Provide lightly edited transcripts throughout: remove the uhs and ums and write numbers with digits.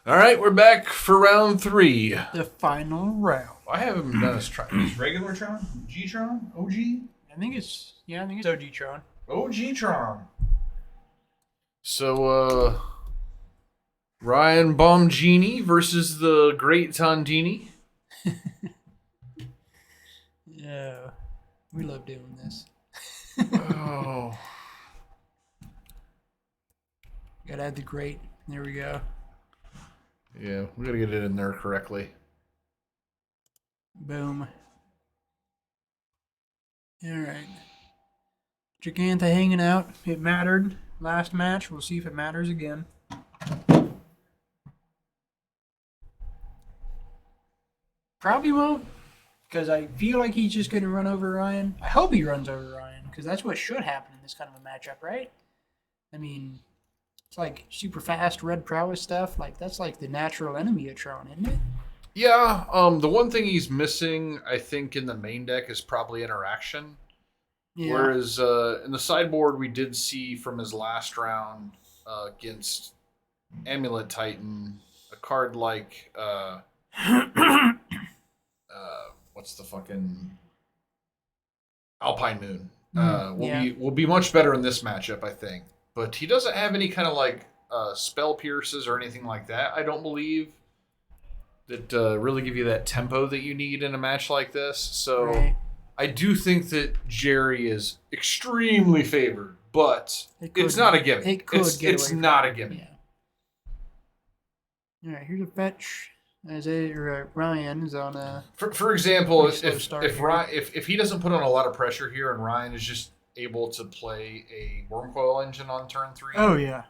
All right, we're back for round 3. The final round. I haven't done this Tron. Is regular Tron? G-Tron? OG? I think it's OG Tron. OG Tron. So, Ryan Bomgini versus the Great Tondini. Yeah, we love doing this. Oh. Gotta add the great. There we go. Yeah, we gotta get it in there correctly. Boom. Alright. Giganta hanging out. It mattered last match. We'll see if it matters again. Probably won't, because I feel like he's just going to run over Ryan. I hope he runs over Ryan, because that's what should happen in this kind of a matchup, right? I mean, it's like super fast red prowess stuff. Like, that's like the natural enemy of Tron, isn't it? Yeah, the one thing he's missing, I think, in the main deck is probably interaction. Yeah. Whereas in the sideboard, we did see from his last round against Amulet Titan, a card like what's the fucking Alpine Moon will be much better in this matchup, I think. But he doesn't have any kind of like spell pierces or anything like that. I don't believe that really give you that tempo that you need in a match like this. So. Right. I do think that Jerry is extremely favored, but it's not a gimme. It's not a gimme. Yeah. All right, here's a fetch. Ryan is on a. For example, if he doesn't put on a lot of pressure here and Ryan is just able to play a worm coil engine on turn 3. Oh yeah.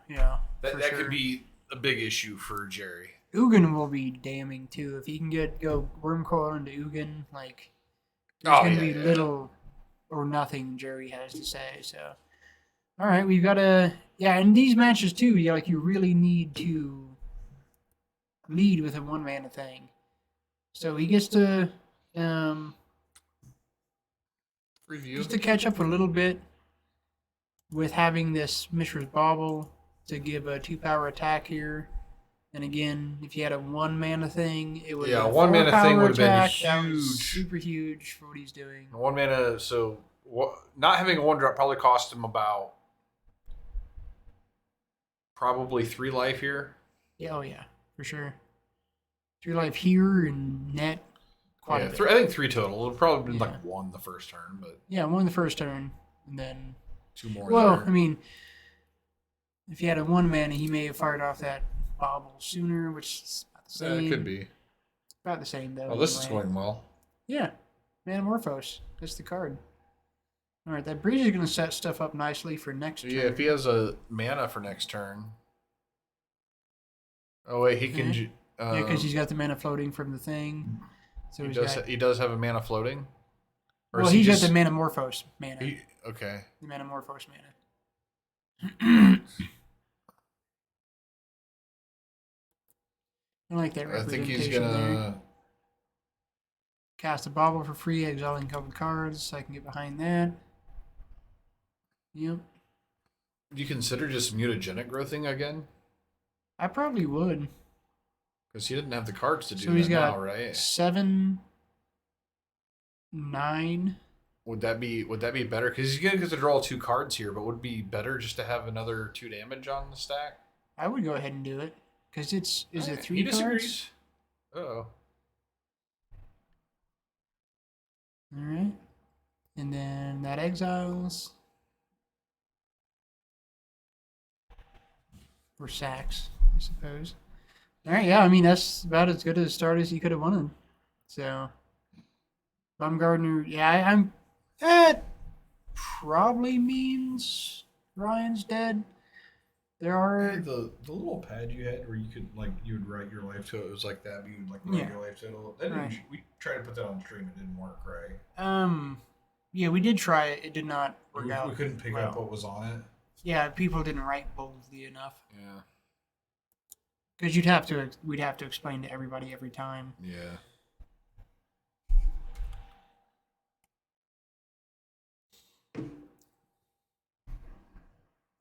That could be a big issue for Jerry. Ugin will be damning too if he can go worm coil into Ugin. Like, there's going to be little or nothing Jerry has to say. So, all right, we've got to in these matches too. You really need to lead with a 1-mana thing. So he gets to just to catch up a little bit with having this Mishra's Bauble to give a 2-power attack here. And again, if you had a 1-mana thing, it would be a 1-mana thing would have been huge. That was super huge for what he's doing. 1-mana, so not having a 1-drop probably cost him about probably 3 life here. Yeah, for sure. 3 life here and net quite a bit. I think 3 total. It would probably been like 1 the first turn, but 1 the first turn, and then 2 more. Well, there. I mean, if you had a 1-mana, he may have fired off that Bauble sooner, which is about the same. It could be. About the same, though. Oh, this is going well. Yeah. Manamorphose. That's the card. All right, that breeze is going to set stuff up nicely for next turn. Yeah, if he has a mana for next turn. Oh, wait, he can... because he's got the mana floating from the thing. So he does have a mana floating? Or he's got the Manamorphose mana. Okay. The Manamorphose mana. I like that representation. I think he's gonna cast a Bauble for free, exiling a couple cards, so I can get behind that. Yep. Do you consider just mutagenic growthing again? I probably would. Because he didn't have the cards to do so he's that got now, right? 7, 9. Would that be better? Because he's gonna get to draw 2 cards here, but would it be better just to have another 2 damage on the stack? I would go ahead and do it. Because is it 3 he cards? disagrees. Uh-oh. Alright. And then that exiles. Or sacks, I suppose. Alright, yeah, I mean, that's about as good a start as he could have wanted. So, Baumgartner, that probably means Ryan's dead. There are the little pad you had where you could you would write your life total. It was like that. But you would write your life total. We tried to put that on stream. It didn't work, right? Yeah, we did try it. It did not work out. We couldn't pick up what was on it. Yeah, people didn't write boldly enough. Yeah. Because we'd have to explain to everybody every time. Yeah.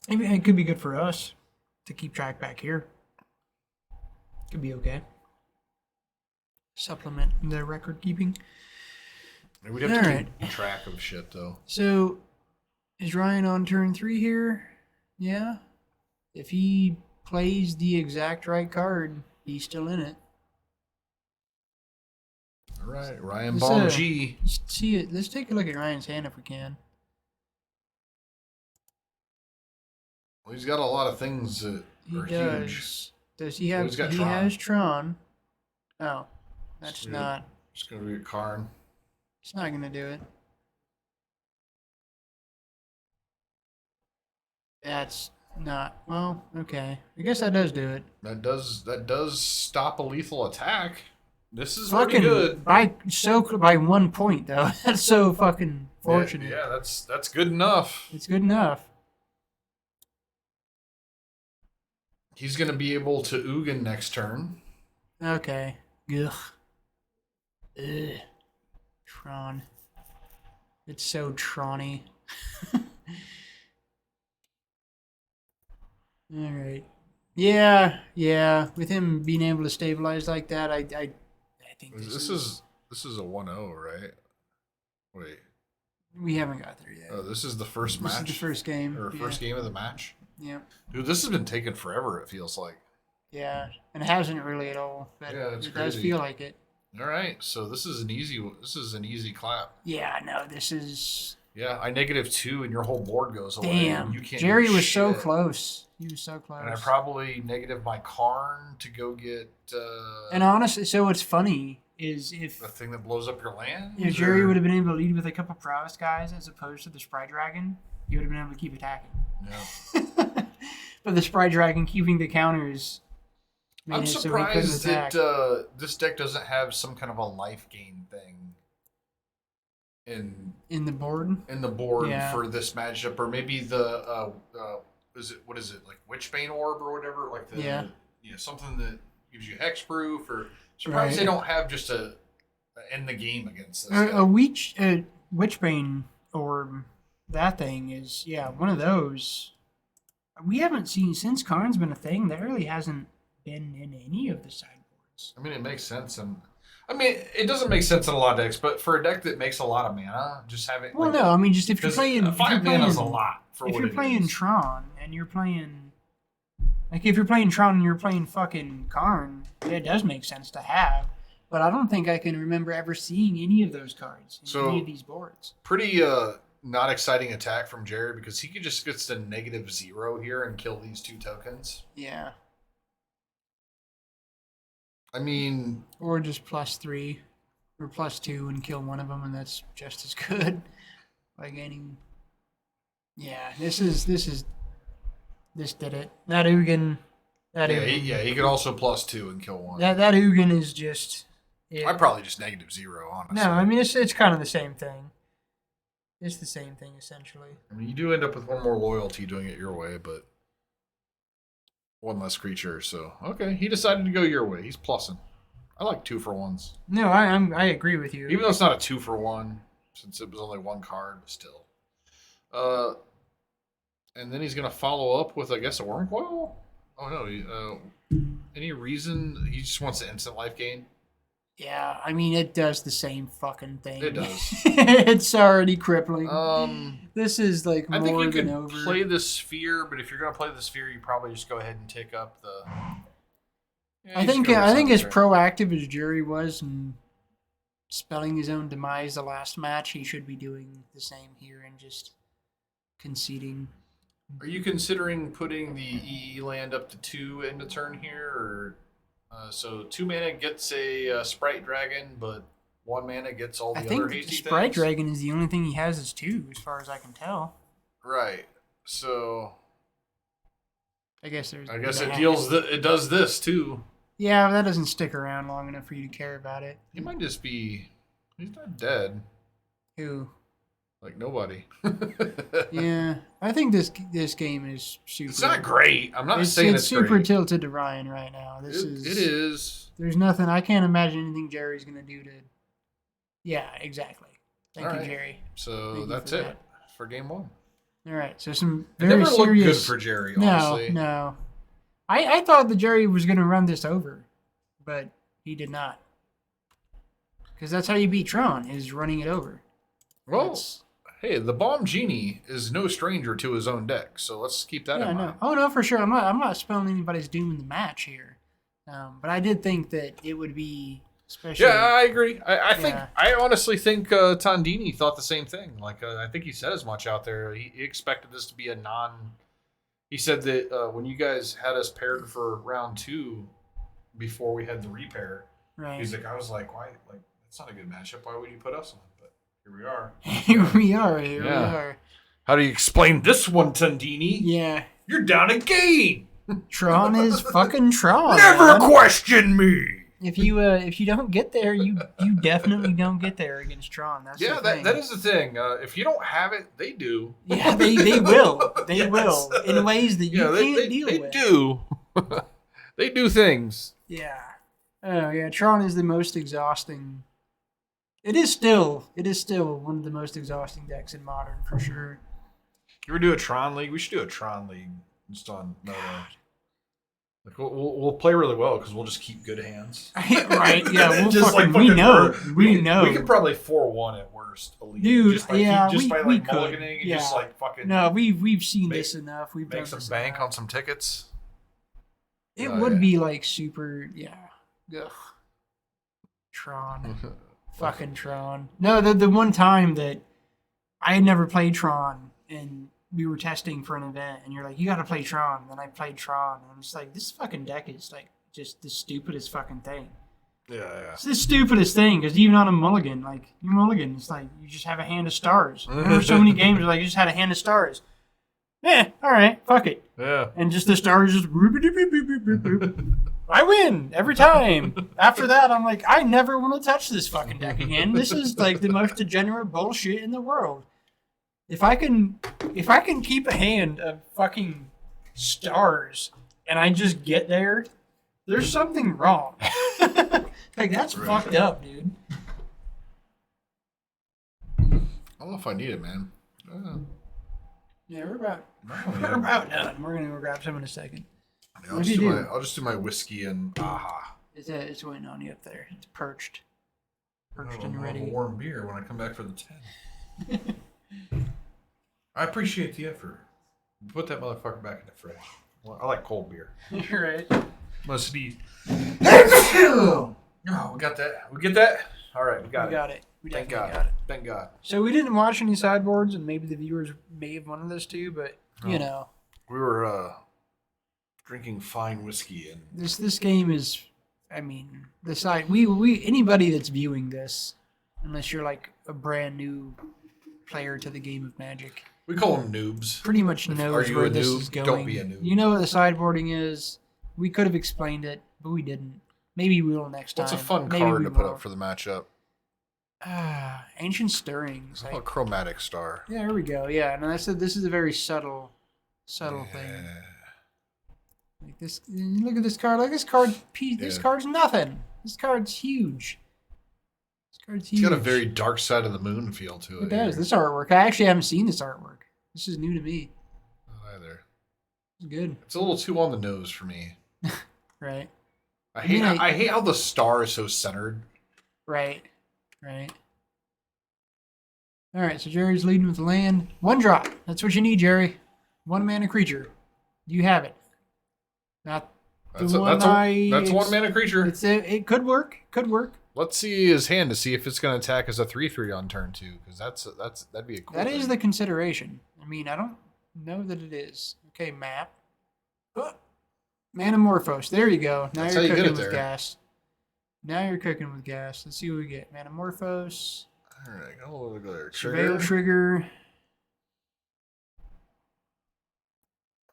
It could be good for us to keep track back here. Could be okay. Supplement the record keeping. We'd have to keep track of shit, though. So, is Ryan on turn 3 here? Yeah. If he plays the exact right card, he's still in it. All right, Ryan Bong G. See it. Let's take a look at Ryan's hand if we can. Well, he's got a lot of things that are huge. Does he have? He has Tron. Oh, that's not. It's gonna be a Karn. It's not gonna do it. That's not. Well, okay. I guess that does do it. That does stop a lethal attack. This is fucking good. By 1 point though. That's so fucking fortunate. Yeah, that's good enough. It's good enough. He's gonna be able to Ugin next turn. Okay. Ugh. Tron. It's so Tron-y. All right. Yeah. With him being able to stabilize like that, I think this is a 1-0, right? Wait. We haven't got there yet. Oh, this is the first match. This is the first game. Or first game of the match. Yeah. Dude, this has been taking forever. It feels like. Yeah, and it hasn't really at all. But it does feel like it. All right, so this is an easy clap. Yeah, no, this is. Yeah, I -2 and your whole board goes away. Damn, you can't Jerry was so close. He was so close. And I probably negative my Karn to go get. And honestly, so what's funny is if the thing that blows up your land. If Jerry would have been able to lead with a couple Prowess guys as opposed to the Sprite Dragon, he would have been able to keep attacking. Yeah. But the Sprite Dragon keeping the counters. I'm surprised that this deck doesn't have some kind of a life gain thing in the board. For this matchup, or maybe the what is it like Witchbane Orb or whatever, like something that gives you hexproof. Or surprised they don't have just a end the game against this. A Witchbane Orb, that thing is one of those. We haven't seen since Karn's been a thing. There really hasn't been in any of the sideboards. I mean, it makes sense, and I mean, it doesn't make sense in a lot of decks, but for a deck that makes a lot of mana, just having. Well, no, I mean, just if you're playing 5 mana is a lot for if what you're playing Tron and you're playing, like, if you're playing Tron and you're playing fucking Karn, it does make sense to have. But I don't think I can remember ever seeing any of those cards in any of these boards. Pretty not exciting attack from Jerry because he could just gets to -0 here and kill these 2 tokens. Yeah. I mean, or just +3 or +2 and kill one of them, and that's just as good. Like any. Yeah, this did it. That Ugin. He could also +2 and kill one. That Ugin is just. Yeah. I'd probably just -0, honestly. No, I mean it's kind of the same thing. It's the same thing essentially. I mean, you do end up with one more loyalty doing it your way, but. One less creature, so okay. He decided to go your way. He's plussing. I like 2-for-1s. No, I agree with you. Even though it's not a 2-for-1, since it was only 1 card, but still. And then he's gonna follow up with, I guess, a Wormcoil. Oh no. Any reason he just wants to instant life gain? Yeah, I mean it does the same fucking thing. It does. It's already crippling. This is like more than over. I think you could play the Sphere, but if you're gonna play the Sphere, you probably just go ahead and take up the. Yeah, I think as proactive as Jerry was in spelling his own demise the last match, he should be doing the same here and just conceding. Are you considering putting the EE land up to 2 end of turn here, or? So 2 mana gets a Sprite Dragon, but 1 mana gets all the other hasty things. Sprite Dragon is the only thing he has is 2, as far as I can tell. Right. So I guess it does this too. Yeah, but that doesn't stick around long enough for you to care about it. He might just be. He's not dead. Who? Like nobody. Yeah, I think this game is super. It's not great. I'm not saying it's super great. tilted to Ryan right now. It is. There's nothing. I can't imagine anything Jerry's gonna do to. Yeah, exactly. Thank you, Jerry. So that's it for game 1. All right. So some very serious. Never looked good for Jerry. Honestly. No. I thought that Jerry was gonna run this over. but he did not. Because that's how you beat Tron, is running it over. Well, hey, the Bomb Genie is no stranger to his own deck, so let's keep that in mind. Oh, no, for sure. I'm not spelling anybody's doom in the match here. But I did think that it would be special. Yeah, I agree. I honestly think Tondini thought the same thing. Like, I think he said as much out there. He expected this to be a non... He said that when you guys had us paired for round 2 before we had the repair, he's like, I was like, why? Like, it's not a good matchup. Why would you put us on? But here we are. Here we are. How do you explain this one, Tondini? Yeah. You're down a game. Tron is fucking Tron. Never question me. If you don't get there, you definitely don't get there against Tron. That's that is the thing. If you don't have it, they do. Yeah, they will. They will in ways that you can't deal with. They do. They do things. Yeah. Oh yeah. Tron is the most exhausting. It is still one of the most exhausting decks in Modern for sure. You ever do a Tron League? We should do a Tron League just on like we'll play really well because we'll just keep good hands. Right? Yeah. We'll just fucking, we know. We know. We could probably 4-1 at worst. Dude, just by mulliganing and just like fucking. No, we've seen this enough. We've make done some bank on some tickets. It would be like super. Yeah. Ugh. Tron. Fucking Tron. No, the one time that I had never played Tron and we were testing for an event and you're like, you gotta play Tron. And then I played Tron and I'm just like, this fucking deck is like just the stupidest fucking thing. Yeah. It's the stupidest thing because even on a mulligan, like your mulligan, it's like you just have a hand of stars. Remember so many games where like you just had a hand of stars. Yeah, alright, fuck it. Yeah. And just the stars just I win every time. After that, I'm like, I never want to touch this fucking deck again. This is like the most degenerate bullshit in the world. If I can keep a hand of fucking stars and I just get there, there's something wrong. Like that's fucked up, dude. I don't know if I need it, man. Yeah, we're about done. We're gonna go grab some in a second. Yeah, I'll just do my whiskey and aha. It's waiting on you up there. It's perched and ready. I'll have a warm beer when I come back for the 10. I appreciate the effort. Put that motherfucker back in the fridge. Well, I like cold beer. You're right. Must be. Oh, we got that. We get that. All right, we got it. We Thank definitely God. got it. Thank God. So we didn't watch any sideboards, and maybe the viewers may have wanted us to, but you know, we were drinking fine whiskey and this game is. I mean, we anybody that's viewing this, unless you're like a brand new player to the game of Magic, we call them noobs. Pretty much knows where this is going. Don't be a noob. You know what the sideboarding is. We could have explained it, but we didn't. Maybe we will next time. What's a fun card to put up for the matchup? Ancient Stirrings. A Chromatic Star. Yeah, there we go. Yeah, and I said this is a very subtle thing. Like this, look at this card. Like this card. This card's nothing. This card's huge. It's got a very dark side of the moon feel to it. It does. This artwork. I actually haven't seen this artwork. This is new to me. Not either. It's good. It's a little too on the nose for me. Right. I hate how the star is so centered. Right. All right, so Jerry's leading with the land. 1 drop. That's what you need, Jerry. 1 mana creature. You have it. Not that's one mana creature. It could work. Let's see his hand to see if it's going to attack as a 3/3 on turn 2, because that'd be a cool. That is the consideration. I mean, I don't know that it is. Okay, map. Manamorphose. There you go. Now you're cooking with gas. Let's see what we get. Manamorphose. All right, go there. Surveil Trigger.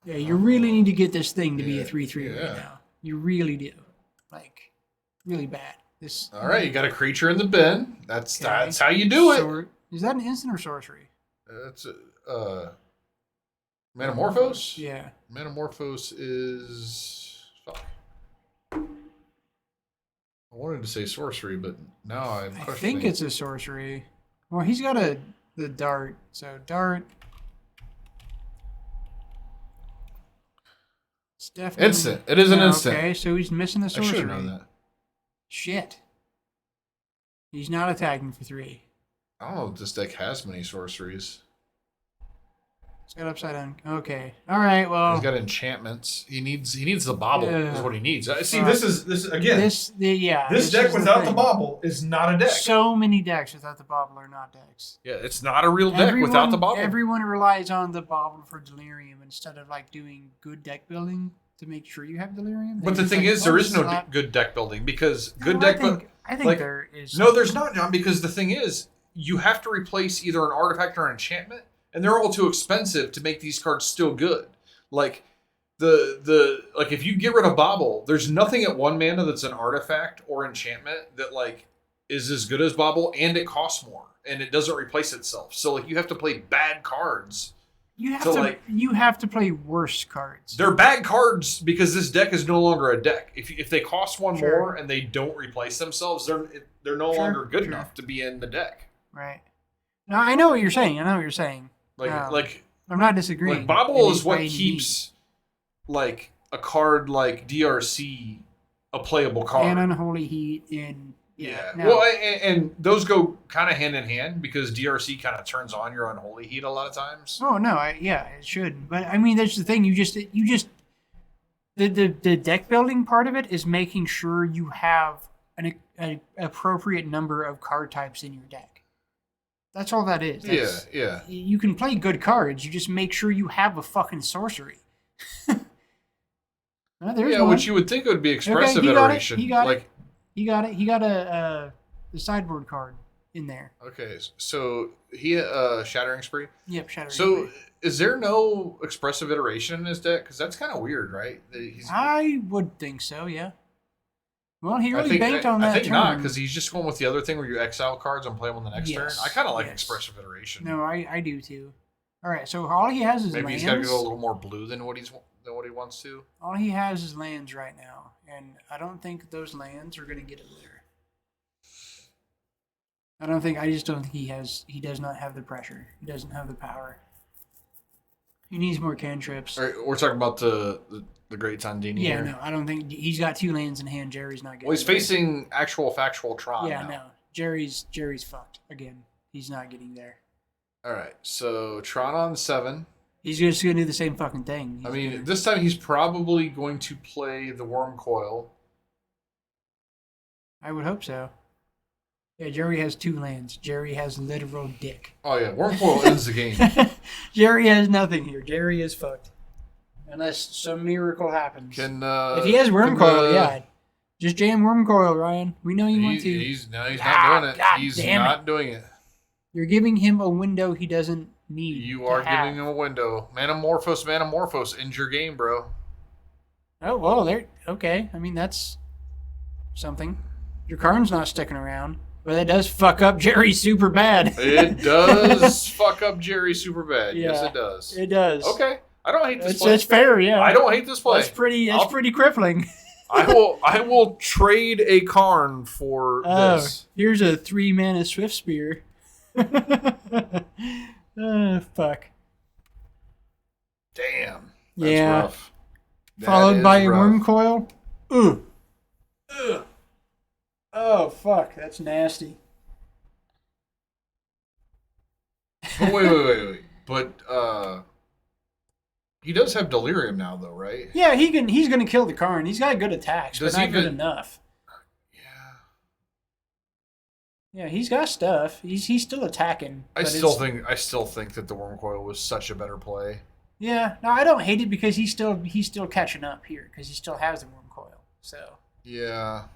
Yeah, you really need to get this thing to be a 3/3 right now. You really do. Like, really bad. All right, you got a creature in the bin. That's how you do it. Is that an instant or sorcery? It's Manamorphose? Yeah. Manamorphose is... Fuck. I wanted to say sorcery, but now I'm questioning. I think it's a sorcery. Well, he's got the dart. So dart. It's definitely... Instant. It is an instant. Okay, so he's missing the sorcery. I should have known that. Shit. He's not attacking for 3. I don't know if this deck has many sorceries. It's got upside down. Okay. All right. Well, he's got enchantments. He needs the bobble. Is what he needs. See, this is again. This deck without the bobble is not a deck. So many decks without the bobble are not decks. Yeah, it's not a real deck without the bobble. Everyone relies on the bobble for delirium instead of like doing good deck building to make sure you have delirium. But the thing is, there is no good deck building because I think there is. No, there's not, John. Because the thing is, you have to replace either an artifact or an enchantment. And they're all too expensive to make these cards still good. Like like if you get rid of Bobble, there's nothing at 1 mana that's an artifact or enchantment that like is as good as Bobble, and it costs more and it doesn't replace itself. So like you have to play bad cards. You have to play worse cards. They're bad cards because this deck is no longer a deck. If they cost 1 more and they don't replace themselves, they're no longer good enough to be in the deck. Right. No, I know what you're saying. Like I'm not disagreeing. Like Bobble is what keeps like a card like DRC a playable card. And Unholy Heat Well, and those go kind of hand in hand because DRC kind of turns on your Unholy Heat a lot of times. Oh no, it should. But I mean, that's the thing. The deck building part of it is making sure you have an appropriate number of card types in your deck. That's all that is. Yeah. You can play good cards. You just make sure you have a fucking sorcery. Which you would think would be expressive iteration. He got it. He got the sideboard card in there. Okay, so he Shattering Spree. Yep, Shattering Spree. So is there no expressive iteration in his deck? Because that's kind of weird, right? I would think so. Yeah. Well, he really banked on that. I think not, because he's just going with the other thing where you exile cards and play them on the next turn. I kind of like expressive iteration. No, I do too. All right, so all he has is maybe lands. He's got to go a little more blue than what he wants to. All he has is lands right now, and I don't think those lands are going to get him there. I just don't think he does not have the pressure. He doesn't have the power. He needs more cantrips. All right, we're talking about the Great Tandini here. No, I don't think he's got 2 lands in hand. Jerry's not getting. Well, he's facing actual factual Tron. Yeah, no, Jerry's fucked again. He's not getting there. All right, so Tron on 7. He's just gonna do the same fucking thing. This time he's probably going to play the Worm Coil. I would hope so. Yeah, Jerry has 2 lands. Jerry has literal dick. Oh yeah, Worm Coil ends the game. Jerry has nothing here. Jerry is fucked. Unless some miracle happens. If he has Worm Coil, just jam Worm Coil, Ryan. We know you want to. He's not doing it. He's not doing it. You're giving him a window he doesn't need. You are giving him a window. Manamorphose ends your game, bro. Oh well, there. Okay, I mean that's something. Your Karn's not sticking around. But that does fuck up Jerry super bad. It does fuck up Jerry super bad. Yeah, yes, it does. It does. Okay. I don't hate this play. That's fair, yeah. I don't hate this play. That's pretty crippling. I will trade a Karn for this. Here's a 3-mana Swift Spear. Fuck. Damn. That's rough. Followed by a Worm Coil. Ugh. Oh, fuck. That's nasty. But wait. But, he does have Delirium now, though, right? Yeah, he's going to kill the Karn. He's got good attacks, but not good enough. Yeah, he's got stuff. He's still attacking. I still think that the Worm Coil was such a better play. Yeah, no, I don't hate it because he's still catching up here because he still has the Worm Coil. So yeah,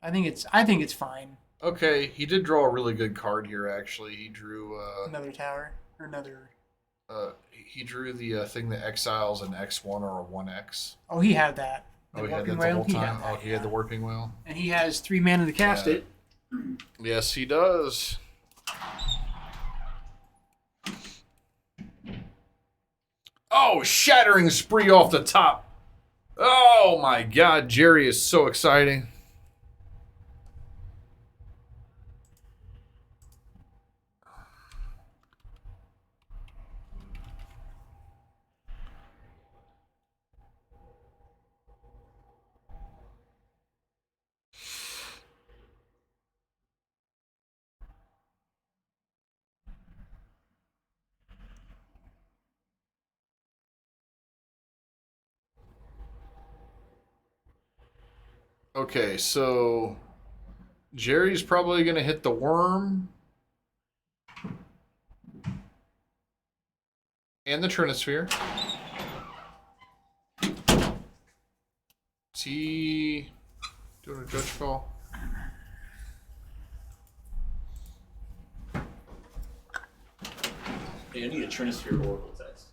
I think it's fine. Okay, he did draw a really good card here. Actually, he drew another tower or another. He drew the thing that exiles an X1 or a 1X. Oh, he had that. He had that the whole time. He had the Warping Whale. And he has 3 mana to cast it. Yes, he does. Oh, Shattering Spree off the top. Oh my God, Jerry is so exciting. Okay, so Jerry's probably going to hit the worm and the Trinisphere. Is he doing a judge call? Yeah, I need a Trinisphere Oracle text.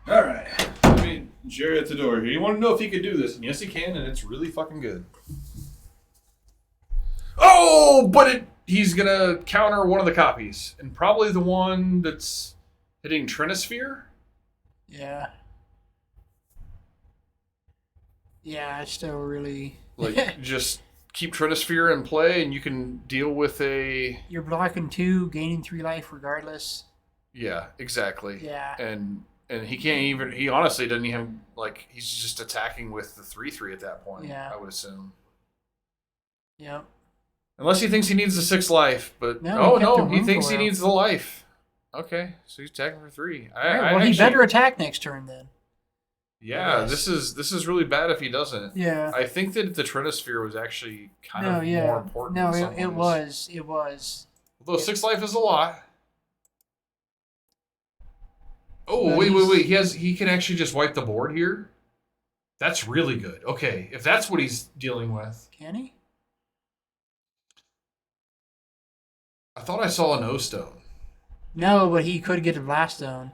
All right. I mean, Jerry at the door here. You want to know if he could do this? And yes, he can, and it's really fucking good. Oh, but he's going to counter one of the copies. And probably the one that's hitting Trinisphere? Yeah. Yeah, it's still really... Like, just keep Trinisphere in play, and you can deal with a... You're blocking 2, gaining 3 life regardless. Yeah, exactly. Yeah. And he can't even... He honestly doesn't even... Like, he's just attacking with the 3/3 at that point, Yeah. I would assume. Yep. Unless he thinks he needs the 6 life, but... No, he thinks he needs the life. Okay, so he's attacking for 3. Well, he better attack next turn then. Yeah, this is really bad if he doesn't. Yeah. I think that the Trinisphere was actually kind of more important. No, in some it ways. was. Although 6 life is a lot. Oh, Well, wait. He can actually just wipe the board here? That's really good. Okay, if that's what he's dealing with. Can he? I thought I saw an O-Stone. No, but he could get a Blast Zone.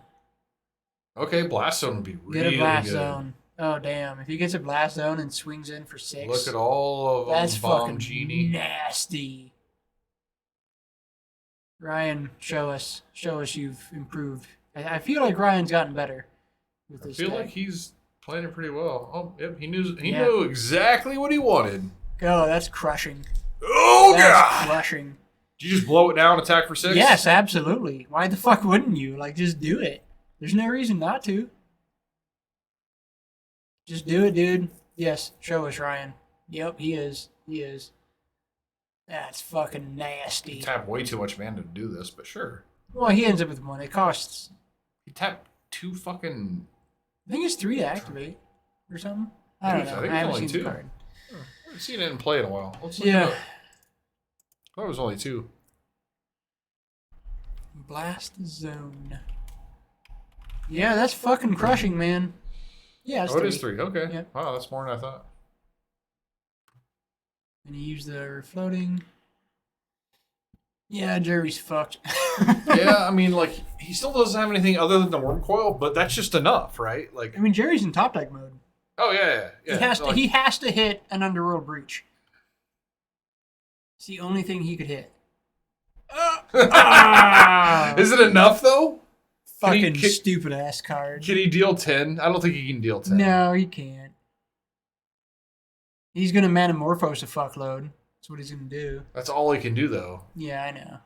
Okay, Blast Zone would be really Get a Blast good. Zone. Oh, damn. If he gets a Blast Zone and swings in for 6. Look at all of that's them, Bomb fucking Genie. nasty. Ryan, show us. Show us you've improved. I feel like Ryan's gotten better with I this feel deck. like he's playing it pretty well. Oh, yep, he knew exactly what he wanted. Oh, that's crushing. Oh, That's God! crushing. Did you just blow it down, attack for 6? Yes, absolutely. Why the fuck wouldn't you? Like, just do it. There's no reason not to. Just do it, dude. Yes, show us, Ryan. Yep, he is. He is. That's fucking nasty. He tapped way too much mana to do this, but sure. Well, he ends up with 1. It costs... He tapped 2 fucking... I think it's 3 to activate. Or something. I don't know. I think I it's haven't only seen 2. the card. I haven't seen it in play in a while. Let's look Yeah. it up. I thought it was only 2. Blast Zone. Yeah, that's fucking crushing, man. Yeah, it's 3. It is 3. Okay. Yep. Wow, that's more than I thought. And you use the floating. Yeah, Jerry's fucked. Yeah, I mean, like, he still doesn't have anything other than the Worm Coil, but that's just enough, right? Like, I mean, Jerry's in top deck mode. oh, yeah. He has to hit an Underworld Breach. It's the only thing he could hit. Is it enough, though? Fucking stupid ass card. Can he deal 10? I don't think he can deal 10. No, he can't. He's gonna Manamorphose a fuckload. That's what he's gonna do. That's all he can do, though. Yeah, I know.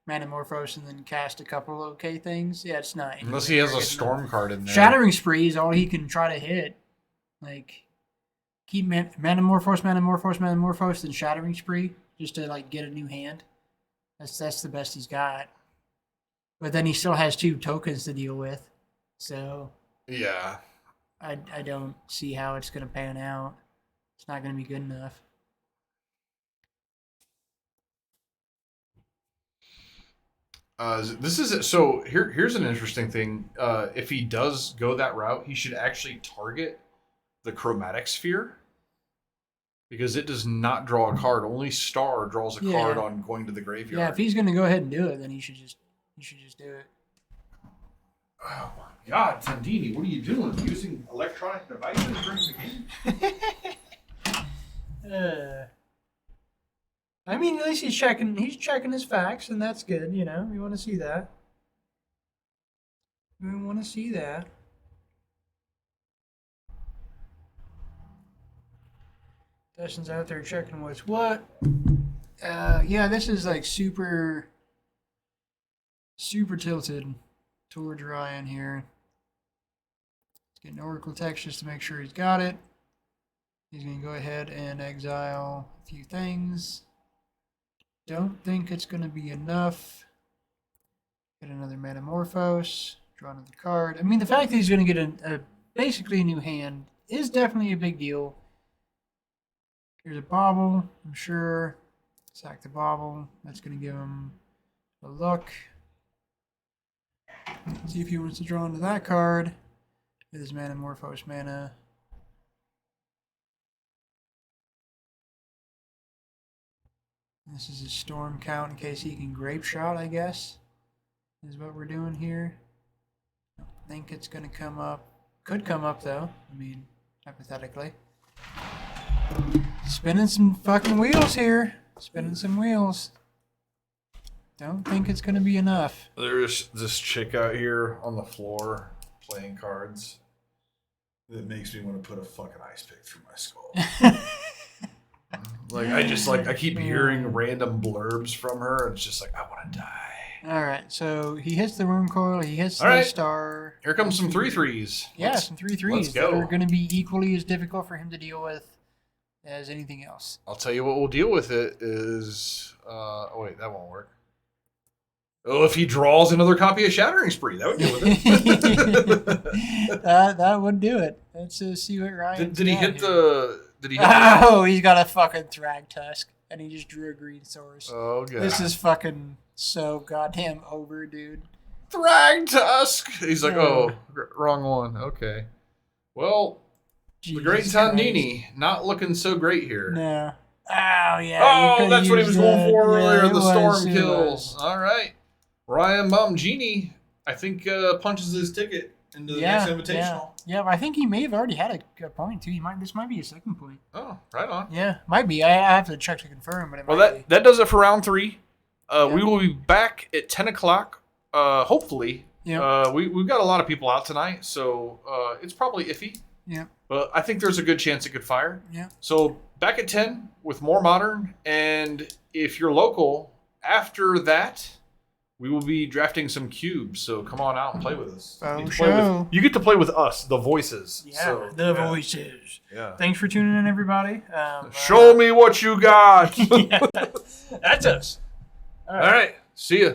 Manamorphose and then cast a couple okay things. Yeah, it's not. Unless he has a Storm card in there. Shattering Spree is all he can try to hit. Like, keep Manamorphose, then Shattering Spree just to like get a new hand. That's the best he's got. But then he still has 2 tokens to deal with, so Yeah. I don't see how it's gonna pan out. It's not gonna be good enough. This is so. Here's an interesting thing. If he does go that route, he should actually target the Chromatic Sphere because it does not draw a card. Only Star draws a card on going to the graveyard. Yeah, if he's gonna go ahead and do it, then he should just do it. Oh my God, Tandini, what are you doing? Using electronic devices during the game? I mean, at least he's checking his facts, and that's good. You know, we want to see that. We want to see that. Dustin's out there checking what's what. Yeah, this is like super tilted towards Ryan here. Let's get an Oracle text just to make sure he's got it. He's going to go ahead and exile a few things. Don't think it's going to be enough. Get another Metamorphose. Draw another card. I mean, the fact that he's going to get a basically a new hand is definitely a big deal. Here's a Bauble, I'm sure. Sack the Bauble. That's going to give him a look. See if he wants to draw into that card with his Metamorphose mana. This is his Storm count in case he can Grape Shot, I guess, is what we're doing here. I don't think it's going to come up. Could come up, though. I mean, hypothetically. Spinning some fucking wheels here. Spinning some wheels. Don't think it's going to be enough. There's this chick out here on the floor playing cards that makes me want to put a fucking ice pick through my skull. I keep hearing random blurbs from her, and it's just like, I want to die. All right, so he hits the Room Coil, he hits the star. Here comes some 3/3s. Yeah, some 3/3s that are going to be equally as difficult for him to deal with as anything else. I'll tell you what we'll deal with it is... oh, wait, that won't work. Oh, if he draws another copy of Shattering Spree, that would deal with it. that would do it. Let's see what Ryan Did he hit here. the... Did he hit Oh, he's got a fucking Thrag Tusk, and he just drew a green source. Oh, God. This is fucking so goddamn over, dude. Thrag Tusk! He's like, wrong one. Okay. Well, the Great Tandini, not looking so great here. No. Oh, yeah. Oh, that's what he was going for earlier, Yeah, the storm it kills. was. All right. Ryan Momgini, I think, punches his ticket into the next Invitational. Yeah, I think he may have already had a point, too. This might be a second point. Oh, right on. Yeah, might be. I have to check to confirm, but it Well, might be. that does it for round 3. We will be back at 10 o'clock, hopefully. Yeah. We've got a lot of people out tonight, so it's probably iffy. Yeah. But I think there's a good chance it could fire. Yeah. So back at 10 with more Modern, and if you're local, after that, we will be drafting some cubes. So come on out and play with us. You get to play with us, the voices. Yeah, the voices. Yeah. Thanks for tuning in, everybody. Show me what you got. That's us. All right. See ya.